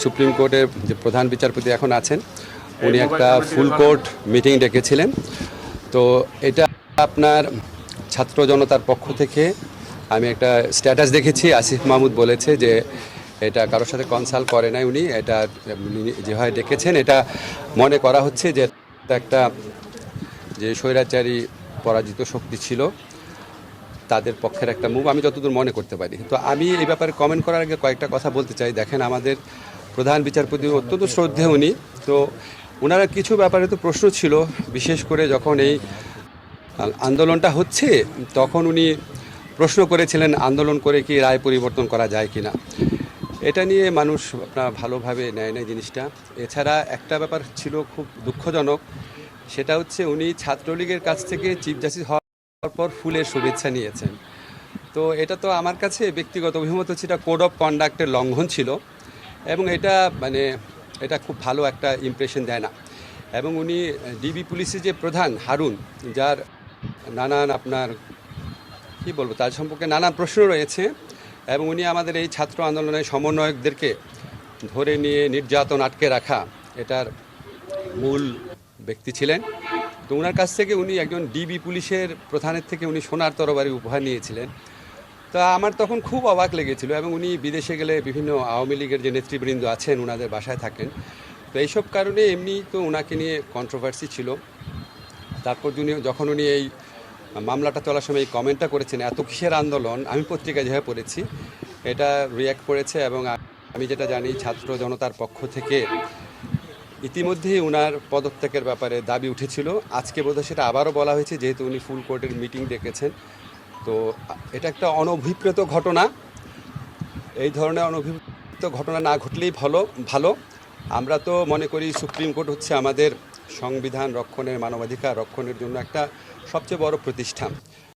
Supreme কোর্টের যে প্রধান বিচারপতি এখন আছেন উনি একটা ফুল কোর্ট মিটিং ডেকেছিলেন। তো এটা আপনার ছাত্র জনতার পক্ষ থেকে আমি একটা স্ট্যাটাস দেখেছি, আসিফ মাহমুদ বলেছে যে এটা কারোর সাথে কনসাল্ট করে নাই, উনি এটা যেভাবে ডেকেছেন এটা মনে করা হচ্ছে যে একটা যে স্বৈরাচারী পরাজিত শক্তি ছিল তাদের পক্ষের একটা মুভ, আমি যতদূর মনে করতে পারি। তো আমি এই ব্যাপারে কমেন্ট করার আগে কয়েকটা কথা বলতে চাই। দেখেন, আমাদের প্রধান বিচারপতি অত্যন্ত শ্রদ্ধেয় উনি, তো ওনারা কিছু ব্যাপারে তো প্রশ্ন ছিল, বিশেষ করে যখন এই আন্দোলনটা হচ্ছে তখন উনি প্রশ্ন করেছিলেন আন্দোলন করে কি রায় পরিবর্তন করা যায় কিনা। এটা নিয়ে মানুষ আপনার ভালোভাবে নেয় না জিনিসটা। এছাড়া একটা ব্যাপার ছিল খুব দুঃখজনক, সেটা হচ্ছে উনি ছাত্রলীগের কাছ থেকে চিফ জাস্টিস হওয়ার পর ফুলের শুভেচ্ছা নিয়েছেন। তো এটা তো আমার কাছে ব্যক্তিগত অভিমত হচ্ছে এটা কোড অফ কন্ডাক্টের লঙ্ঘন ছিল, এবং এটা এটা খুব ভালো একটা ইমপ্রেশন দেয় না। এবং উনি ডিবি পুলিশের যে প্রধান হারুন, যার নানান আপনার কি বলবো তার সম্পর্কে নানান প্রশ্ন রয়েছে, এবং উনি আমাদের এই ছাত্র আন্দোলনের সমন্বয়কদেরকে ধরে নিয়ে নির্যাতন আটকে রাখা এটার মূল ব্যক্তি ছিলেন। তো ওনার কাছ থেকে উনি একজন ডিবি পুলিশের প্রধানের থেকে উনি সোনার তরবারি উপহার নিয়েছিলেন। তা আমার তখন খুব অবাক লেগেছিল, এবং উনি বিদেশে গেলে বিভিন্ন আওয়ামী লীগের যে নেতৃবৃন্দ আছেন ওনাদের বাসায় থাকেন। তো এইসব কারণে এমনি তো ওনাকে নিয়ে কন্ট্রোভার্সি ছিল। তারপর যখন উনি এই মামলাটা চলার সময় এই কমেন্টটা করেছেন এত কিসের আন্দোলন, আমি পত্রিকায় যেভাবে পড়েছি এটা রিয়্যাক্ট করেছে, এবং আমি যেটা জানি ছাত্র জনতার পক্ষ থেকে ইতিমধ্যেই ওনার পদত্যাগের ব্যাপারে দাবি উঠেছিল। আজকে বোধহয় সেটা আবারও বলা হয়েছে, যেহেতু উনি ফুল কোর্টের মিটিং ডেকেছেন। তো এটা একটা অনভিপ্রেত ঘটনা, এই ধরনের অনভিপ্রেত ঘটনা না ঘটলেই ভালো। আমরা তো মনে করি সুপ্রিম কোর্ট হচ্ছে আমাদের সংবিধান রক্ষণের, মানবাধিকার রক্ষণের জন্য একটা সবচেয়ে বড় প্রতিষ্ঠান।